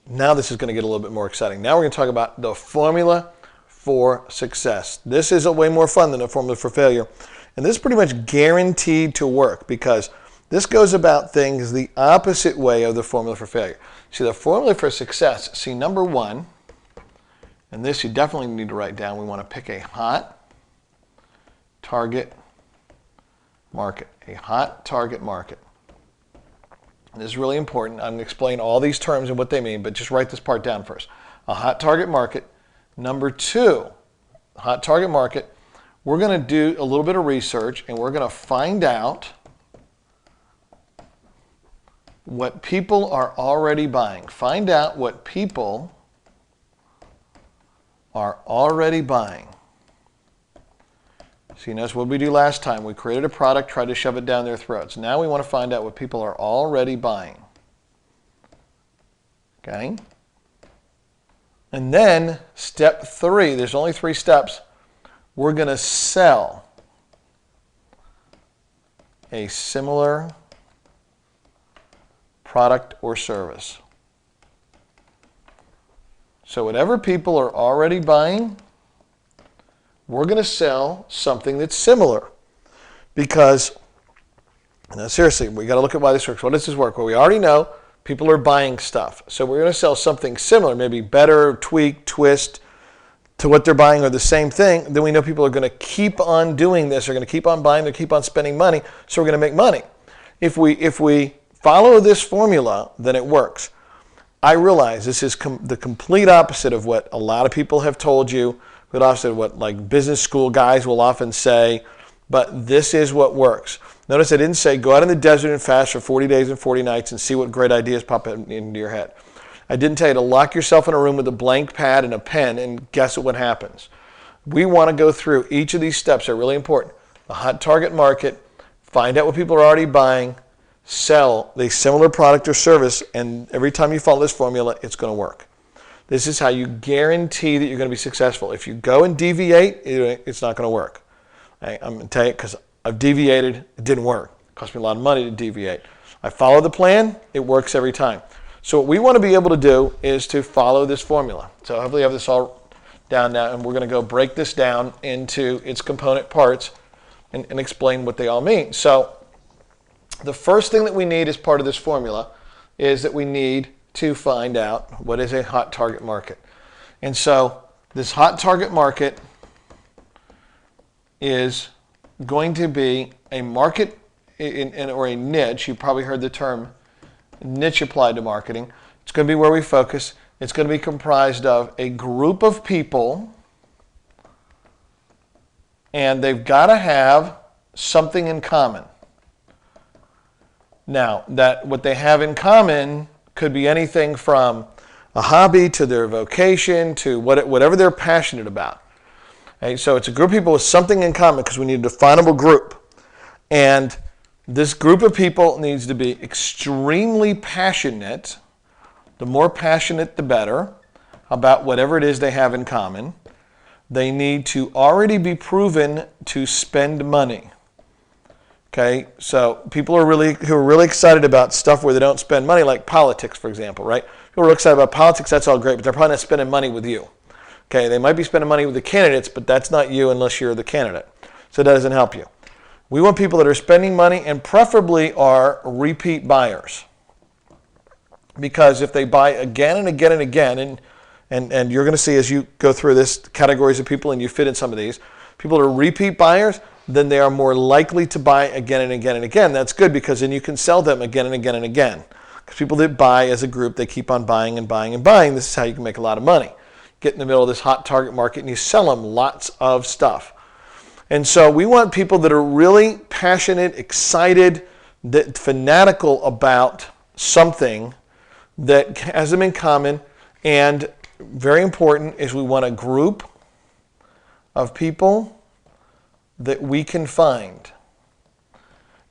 now this is going to get a little bit more exciting. Now we're going to talk about the formula for success. This is way more fun than the formula for failure. And this is pretty much guaranteed to work because this goes about things the opposite way of the formula for failure. See, the formula for success, see, number one, and this you definitely need to write down, we want to pick a hot target market. A hot target market. And this is really important. I'm going to explain all these terms and what they mean, but just write this part down first. A hot target market. Number two, hot target market. We're going to do a little bit of research and we're going to find out what people are already buying. Find out what people are already buying. So you notice what we do last time. We created a product, tried to shove it down their throats. Now we want to find out what people are already buying. Okay? And then step three, there's only 3 steps. We're going to sell a similar product or service. So whatever people are already buying, we're going to sell something that's similar. Because, now seriously, we got to look at why this works. Why does this work? Well, we already know people are buying stuff. So we're going to sell something similar, maybe better, tweak, twist to what they're buying or the same thing. Then we know people are going to keep on doing this. They're going to keep on buying. They're keep on spending money. So we're going to make money. If we follow this formula, then it works. I realize this is the complete opposite of what a lot of people have told you, but also what like business school guys will often say, but this is what works. Notice I didn't say go out in the desert and fast for 40 days and 40 nights and see what great ideas pop into your head. I didn't tell you to lock yourself in a room with a blank pad and a pen and guess what happens. We want to go through each of these steps. They're really important. The hot target market, find out what people are already buying, sell a similar product or service, and every time you follow this formula, it's going to work. This is how you guarantee that you're going to be successful. If you go and deviate, it's not going to work. I'm going to tell you because I've deviated, it didn't work. It cost me a lot of money to deviate. I follow the plan, it works every time. So what we want to be able to do is to follow this formula. So hopefully you have this all down now, and we're going to go break this down into its component parts and explain what they all mean. So the first thing that we need as part of this formula is that we need to find out what is a hot target market. And so this hot target market is going to be a market or a niche. You probably heard the term niche applied to marketing. It's going to be where we focus. It's going to be comprised of a group of people, and they've got to have something in common. Now, that what they have in common could be anything from a hobby to their vocation to whatever they're passionate about. Okay, so it's a group of people with something in common because we need a definable group. And this group of people needs to be extremely passionate. The more passionate, the better, about whatever it is they have in common. They need to already be proven to spend money. Okay, so people who are really excited about stuff where they don't spend money, like politics, for example, right? People are excited about politics, that's all great, but they're probably not spending money with you. Okay, they might be spending money with the candidates, but that's not you unless you're the candidate. So that doesn't help you. We want people that are spending money and preferably are repeat buyers. Because if they buy again and again and again, and you're going to see as you go through this categories of people and you fit in some of these, people that are repeat buyers, then they are more likely to buy again and again and again. That's good because then you can sell them again and again and again. Because people that buy as a group, they keep on buying and buying and buying. This is how you can make a lot of money. Get in the middle of this hot target market and you sell them lots of stuff. And so we want people that are really passionate, excited, that fanatical about something that has them in common. And very important is we want a group of people that we can find.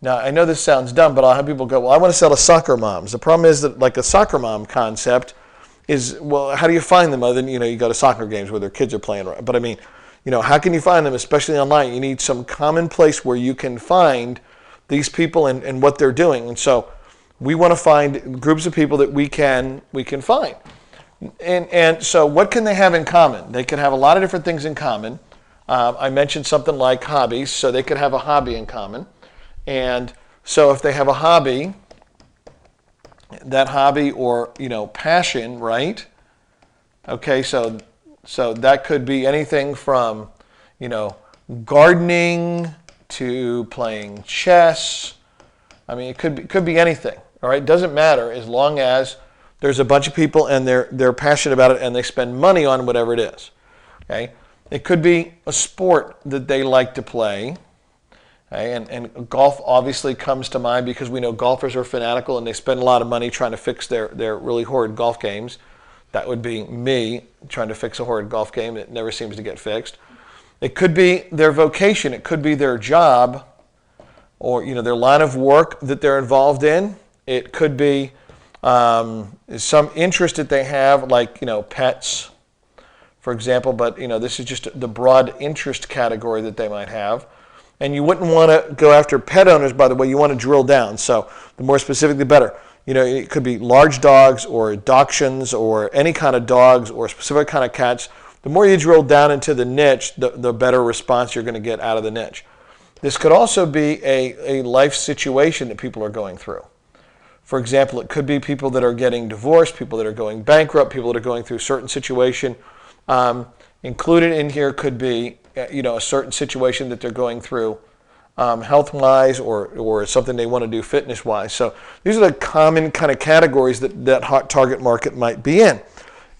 Now, I know this sounds dumb, but I'll have people go, well, I want to sell to soccer moms. The problem is that like a soccer mom concept is, well, how do you find them other than, you go to soccer games where their kids are playing. But I mean, how can you find them, especially online? You need some common place where you can find these people and what they're doing. And so we want to find groups of people that we can find. And so what can they have in common? They can have a lot of different things in common. I mentioned something like hobbies, so they could have a hobby in common. And so if they have a hobby, that hobby or, passion, right? Okay, so that could be anything from, gardening to playing chess. I mean, it could be anything. All right, it doesn't matter as long as there's a bunch of people and they're passionate about it and they spend money on whatever it is. Okay, it could be a sport that they like to play. Okay? And golf obviously comes to mind because we know golfers are fanatical and they spend a lot of money trying to fix their really horrid golf games. That would be me trying to fix a horrid golf game that never seems to get fixed. It could be their vocation. It could be their job or their line of work that they're involved in. It could be some interest that they have, like pets, for example. But this is just the broad interest category that they might have. And you wouldn't want to go after pet owners, by the way. You want to drill down. So the more specific, the better. It could be large dogs or dachshunds or any kind of dogs or specific kind of cats. The more you drill down into the niche, the better response you're going to get out of the niche. This could also be a life situation that people are going through. For example, it could be people that are getting divorced, people that are going bankrupt, people that are going through a certain situation. Included in here could be a certain situation that they're going through health-wise or something they want to do fitness-wise. So these are the common kind of categories that hot target market might be in.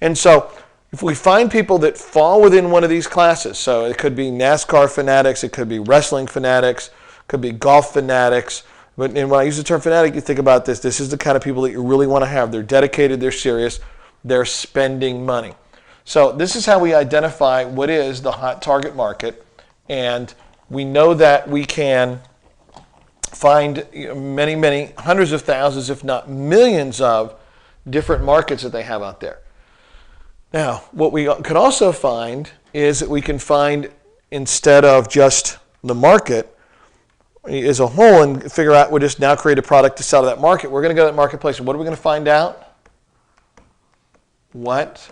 And so if we find people that fall within one of these classes, so it could be NASCAR fanatics, it could be wrestling fanatics, it could be golf fanatics. But when I use the term fanatic, you think about this. This is the kind of people that you really want to have. They're dedicated, they're serious, they're spending money. So this is how we identify what is the hot target market. And we know that we can find many, many hundreds of thousands, if not millions of different markets that they have out there. Now, what we could also find is that we can find, instead of just the market as a whole and figure out, we'll just now create a product to sell to that market. We're going to go to that marketplace. And what are we going to find out? What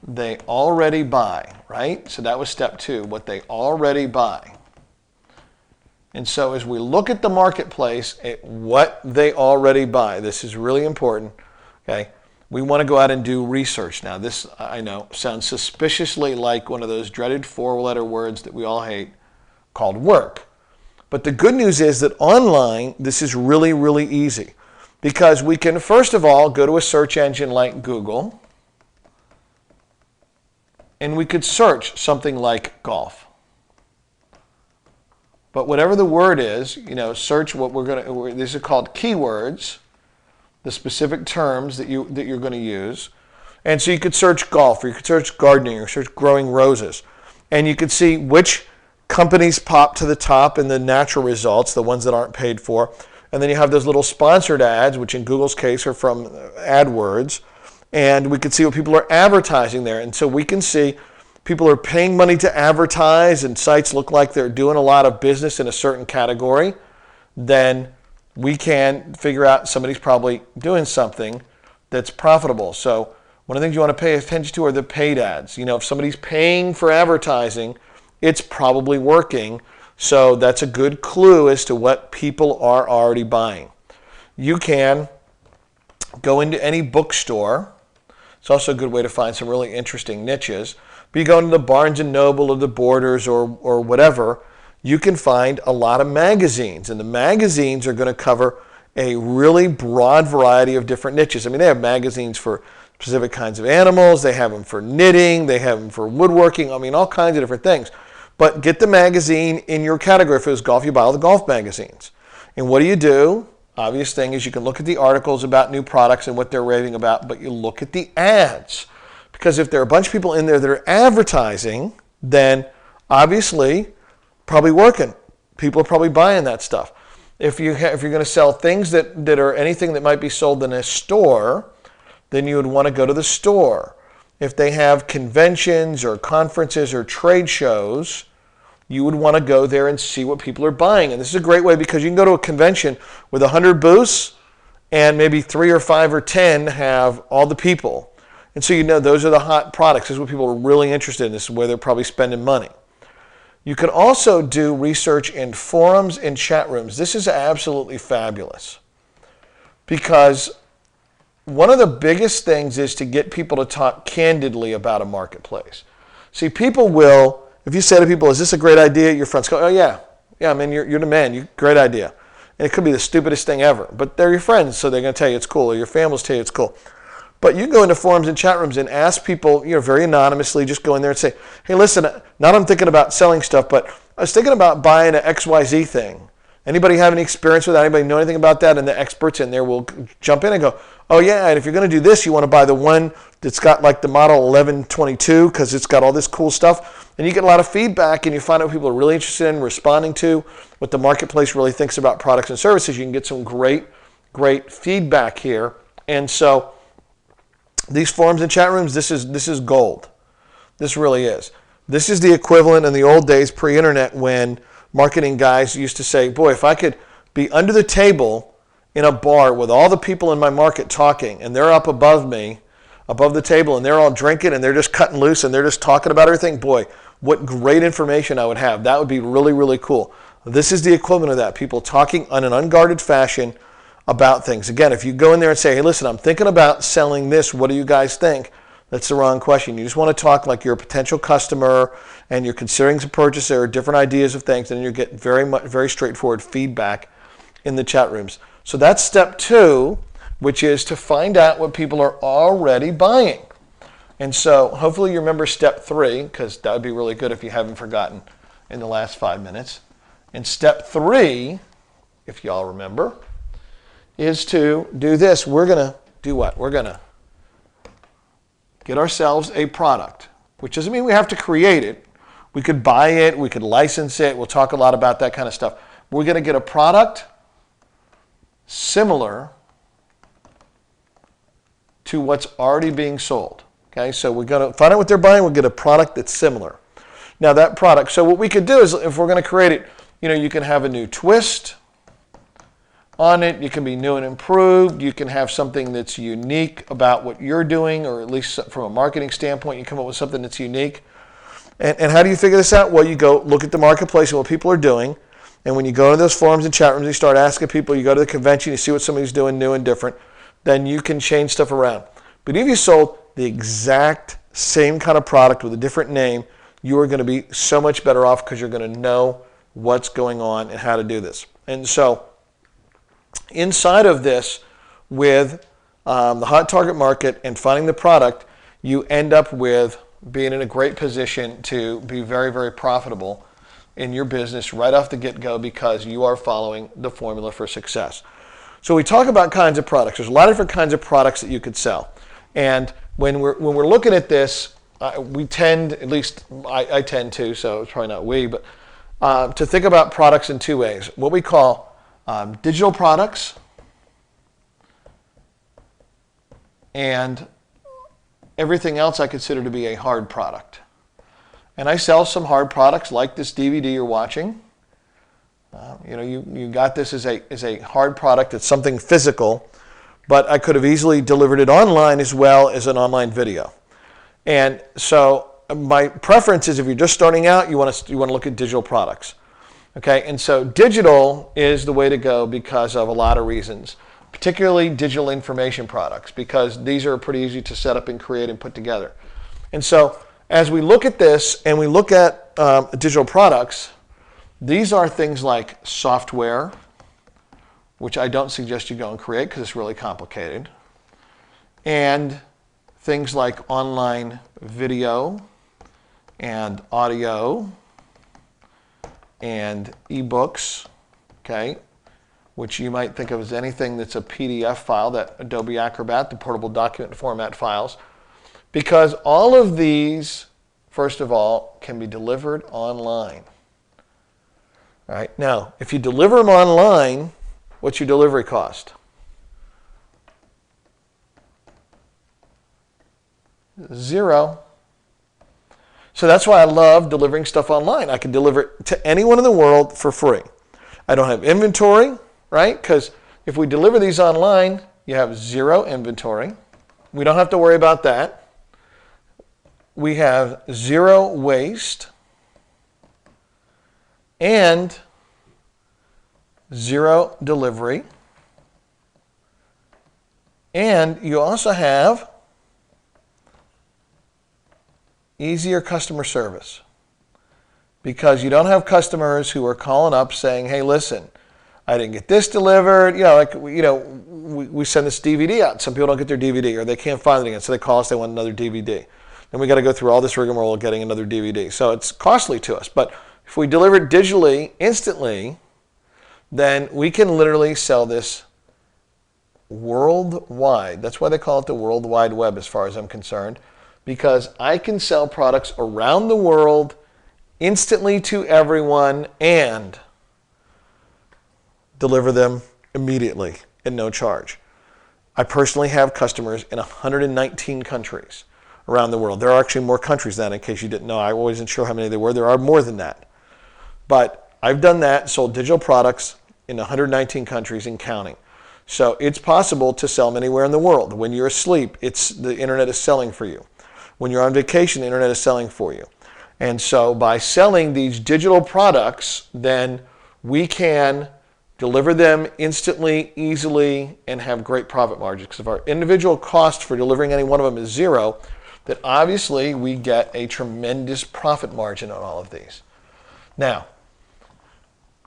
they already buy, right? So that was step 2, what they already buy. And so as we look at the marketplace, at what they already buy, this is really important, okay? We want to go out and do research. Now this, I know, sounds suspiciously like one of those dreaded 4-letter words that we all hate called work. But the good news is that online, this is really, really easy because we can, first of all, go to a search engine like Google and we could search something like golf. But whatever the word is, search what these are called keywords, the specific terms that you're going to use. And so you could search golf, or you could search gardening, or search growing roses. And you could see which companies pop to the top in the natural results, the ones that aren't paid for. And then you have those little sponsored ads, which in Google's case are from AdWords. And we can see what people are advertising there. And so we can see people are paying money to advertise and sites look like they're doing a lot of business in a certain category. Then we can figure out somebody's probably doing something that's profitable. So one of the things you want to pay attention to are the paid ads. If somebody's paying for advertising, it's probably working. So that's a good clue as to what people are already buying. You can go into any bookstore. It's also a good way to find some really interesting niches. But you go into the Barnes & Noble or the Borders or whatever, you can find a lot of magazines. And the magazines are going to cover a really broad variety of different niches. I mean, they have magazines for specific kinds of animals. They have them for knitting. They have them for woodworking. I mean, all kinds of different things. But get the magazine in your category. If it was golf, you buy all the golf magazines. And what do? Obvious thing is you can look at the articles about new products and what they're raving about, but you look at the ads. Because if there are a bunch of people in there that are advertising, then obviously probably working. People are probably buying that stuff. If you're going to sell things that are anything that might be sold in a store, then you would want to go to the store. If they have conventions or conferences or trade shows, you would want to go there and see what people are buying. And this is a great way because you can go to a convention with 100 booths and maybe 3 or 5 or 10 have all the people. And so you know those are the hot products. This is what people are really interested in. This is where they're probably spending money. You can also do research in forums and chat rooms. This is absolutely fabulous because one of the biggest things is to get people to talk candidly about a marketplace. See, people will, if you say to people, is this a great idea? Your friends go, oh yeah, I mean, you're the man, great idea. And it could be the stupidest thing ever, but they're your friends, so they're going to tell you it's cool, or your families tell you it's cool. But you can go into forums and chat rooms and ask people, very anonymously, just go in there and say, hey, listen, not I'm thinking about selling stuff, but I was thinking about buying an XYZ thing. Anybody have any experience with that? Anybody know anything about that? And the experts in there will jump in and go, oh yeah, and if you're going to do this, you want to buy the one that's got like the model 1122 because it's got all this cool stuff. And you get a lot of feedback and you find out people are really interested in responding to what the marketplace really thinks about products and services. You can get some great feedback here. And so these forums and chat rooms, this is gold. This really is. This is the equivalent in the old days, pre-internet, when marketing guys used to say, boy, if I could be under the table in a bar with all the people in my market talking, and they're up above me, above the table, and they're all drinking, and they're just cutting loose, and they're just talking about everything, boy, what great information I would have. That would be really, really cool. This is the equivalent of that, people talking in an unguarded fashion about things. Again, if you go in there and say, hey, listen, I'm thinking about selling this. What do you guys think? That's the wrong question. You just want to talk like you're a potential customer and you're considering to purchase. There are different ideas of things, and you get very straightforward feedback in the chat rooms. So that's step 2, which is to find out what people are already buying. And so hopefully you remember step 3, because that would be really good if you haven't forgotten in the last 5 minutes. And step 3, if y'all remember, is to do this. We're going to do what? We're going to get ourselves a product, which doesn't mean we have to create it. We could buy it. We could license it. We'll talk a lot about that kind of stuff. We're going to get a product similar to what's already being sold. Okay, so we're going to find out what they're buying. We'll get a product that's similar. Now that product, so what we could do is if we're going to create it, you can have a new twist on it. You can be new and improved. You can have something that's unique about what you're doing, or at least from a marketing standpoint, you come up with something that's unique. And how do you figure this out? Well, you go look at the marketplace and what people are doing. And when you go to those forums and chat rooms, you start asking people, you go to the convention, you see what somebody's doing new and different, then you can change stuff around. But if you sold the exact same kind of product with a different name, you are going to be so much better off because you're going to know what's going on and how to do this. And so inside of this, with the hot target market and finding the product, you end up with being in a great position to be very, very profitable in your business right off the get-go because you are following the formula for success. So we talk about kinds of products. There's a lot of different kinds of products that you could sell. And when we're looking at this, we tend, at least I tend to, so it's probably not we, but to think about products in 2 ways. What we call digital products and everything else I consider to be a hard product. And I sell some hard products like this DVD you're watching. You got this as a hard product. It's something physical, but I could have easily delivered it online as well as an online video. And so my preference is if you're just starting out, you want to look at digital products. Okay, and so digital is the way to go because of a lot of reasons, particularly digital information products, because these are pretty easy to set up and create and put together. And so as we look at this and we look at digital products, these are things like software, which I don't suggest you go and create because it's really complicated, and things like online video and audio and ebooks, okay, which you might think of as anything that's a PDF file, that Adobe Acrobat, the portable document format files, because all of these, first of all, can be delivered online. All right, now, if you deliver them online, what's your delivery cost? $0. So that's why I love delivering stuff online. I can deliver it to anyone in the world for free. I don't have inventory, right? Because if we deliver these online, you have zero inventory. We don't have to worry about that. We have zero waste and zero delivery. And you also have easier customer service because you don't have customers who are calling up saying, hey, listen, I didn't get this delivered. We send this DVD out. Some people don't get their DVD or they can't find it again, so they call us, they want another DVD. Then we got to go through all this rigmarole of getting another DVD. So it's costly to us. But if we deliver it digitally, instantly, then we can literally sell this worldwide. That's why they call it the World Wide Web as far as I'm concerned, because I can sell products around the world instantly to everyone and deliver them immediately at no charge. I personally have customers in 119 countries around the world. There are actually more countries than that, in case you didn't know. I wasn't sure how many there were. There are more than that. But I've done that, sold digital products in 119 countries and counting. So it's possible to sell them anywhere in the world. When you're asleep, the internet is selling for you. When you're on vacation, the internet is selling for you. And so by selling these digital products, then we can deliver them instantly, easily, and have great profit margins. Because if our individual cost for delivering any one of them is zero, then obviously we get a tremendous profit margin on all of these. Now,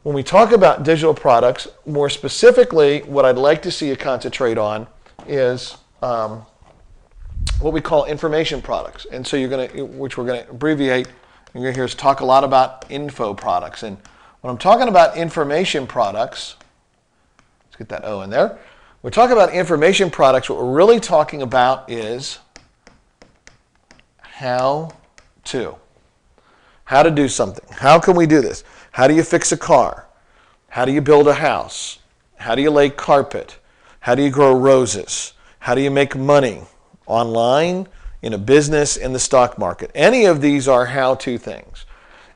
when we talk about digital products, more specifically, what I'd like to see you concentrate on is what we call information products. And so which we're going to abbreviate, you're going to hear us talk a lot about info products. And when I'm talking about information products, let's get that O in there. We're talking about information products. What we're really talking about is how to do something. How can we do this? How do you fix a car? How do you build a house? How do you lay carpet? How do you grow roses? How do you make money online, in a business, in the stock market? Any of these are how-to things.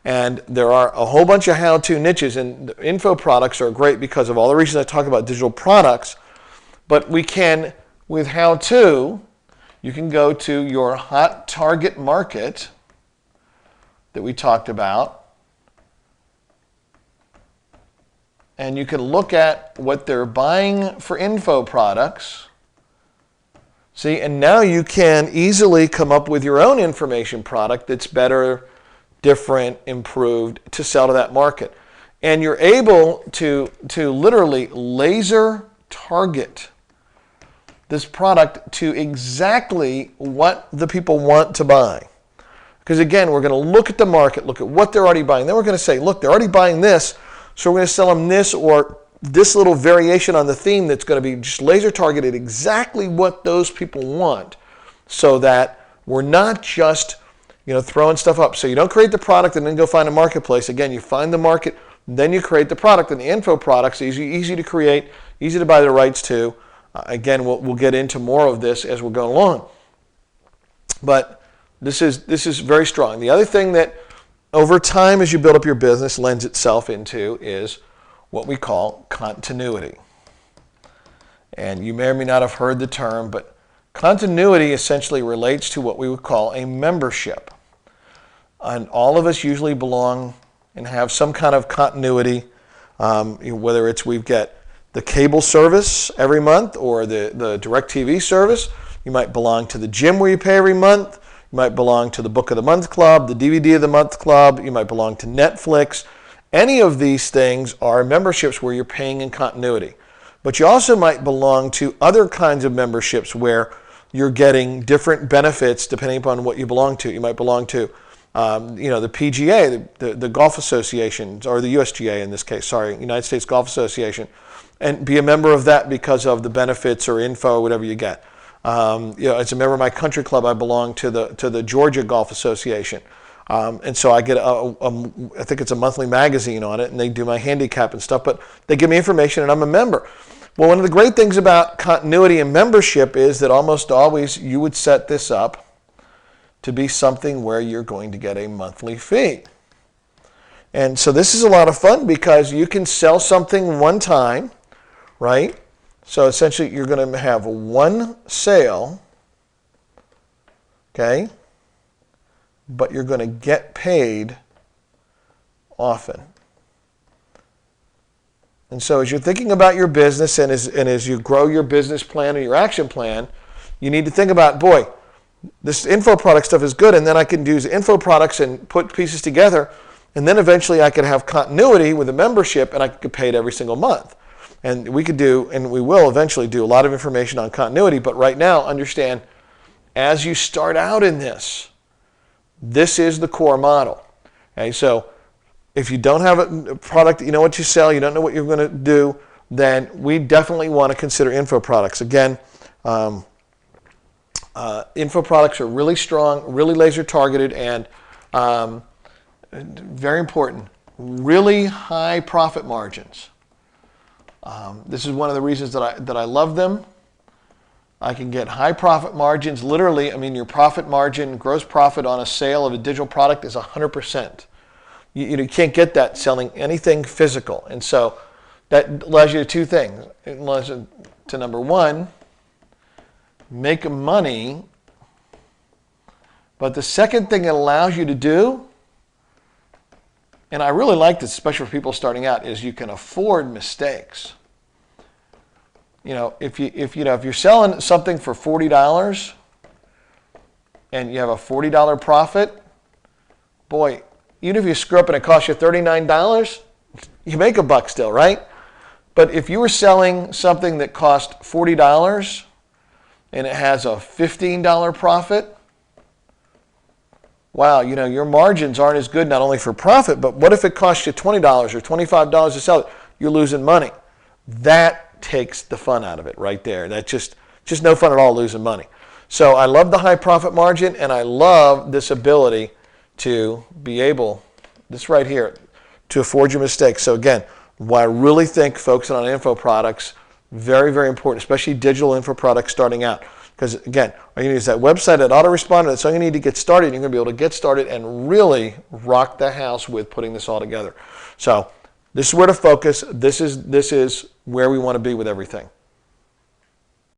And there are a whole bunch of how-to niches, and the info products are great because of all the reasons I talk about digital products. But we can, with how-to, you can go to your hot target market that we talked about, and you can look at what they're buying for info products. See, and now you can easily come up with your own information product that's better, different, improved to sell to that market. And you're able to literally laser target this product to exactly what the people want to buy. Because again, we're going to look at the market, look at what they're already buying. Then we're going to say, look, they're already buying this, so we're going to sell them this or this little variation on the theme that's going to be just laser targeted exactly what those people want, so that we're not just throwing stuff up. So you don't create the product and then go find a marketplace. Again, you find the market, then you create the product. And the info products, easy to create, easy to buy the rights to. Again, we'll get into more of this as we're going along. But this is very strong. The other thing that over time as you build up your business lends itself into is what we call continuity. And you may or may not have heard the term, but continuity essentially relates to what we would call a membership. And all of us usually belong and have some kind of continuity, whether it's we get the cable service every month or the DirecTV service. You might belong to the gym where you pay every month. You might belong to the Book of the Month Club, the DVD of the Month Club. You might belong to Netflix. Any of these things are memberships where you're paying in continuity. But you also might belong to other kinds of memberships where you're getting different benefits depending upon what you belong to. You might belong to the PGA, the Golf Association, or the USGA in this case, United States Golf Association, and be a member of that because of the benefits or info or whatever you get. As a member of my country club, I belong to the Georgia Golf Association. And so I get I think it's a monthly magazine on it, and they do my handicap and stuff, but they give me information and I'm a member. Well, one of the great things about continuity and membership is that almost always you would set this up to be something where you're going to get a monthly fee. And so this is a lot of fun because you can sell something one time, right? So essentially, you're going to have one sale, okay, but you're going to get paid often. And so as you're thinking about your business and as you grow your business plan and your action plan, you need to think about, boy, this info product stuff is good, and then I can use info products and put pieces together, and then eventually I could have continuity with a membership, and I could get paid every single month. And we could do, and we will eventually do, a lot of information on continuity, but right now, understand, as you start out in this is the core model. Okay, so if you don't have a product, you know what you sell, you don't know what you're going to do, then we definitely want to consider info products. Again, info products are really strong, really laser targeted, and very important, really high profit margins. This is one of the reasons that I love them. I can get high profit margins. Literally, I mean, your profit margin, gross profit on a sale of a digital product is 100%. You can't get that selling anything physical. And so that allows you to two things. It allows you to, number one, make money. But the second thing it allows you to do, and I really like this, especially for people starting out, is you can afford mistakes. You know, if you're selling something for $40 and you have a $40 profit, boy, even if you screw up and it costs you $39, you make $1 still, right? But if you were selling something that cost $40 and it has a $15 profit, wow, you know, your margins aren't as good not only for profit, but what if it costs you $20 or $25 to sell it? You're losing money. That takes the fun out of it right there. That's just no fun at all losing money. So I love the high profit margin, and I love this ability to be able, this right here, to afford your mistakes. So again, why I really think focusing on info products, very, very important, especially digital info products starting out. Because again, all you need is that website, that autoresponder, that's all you need to get started. You're going to be able to get started and really rock the house with putting this all together. So this is where to focus. This is where we want to be with everything.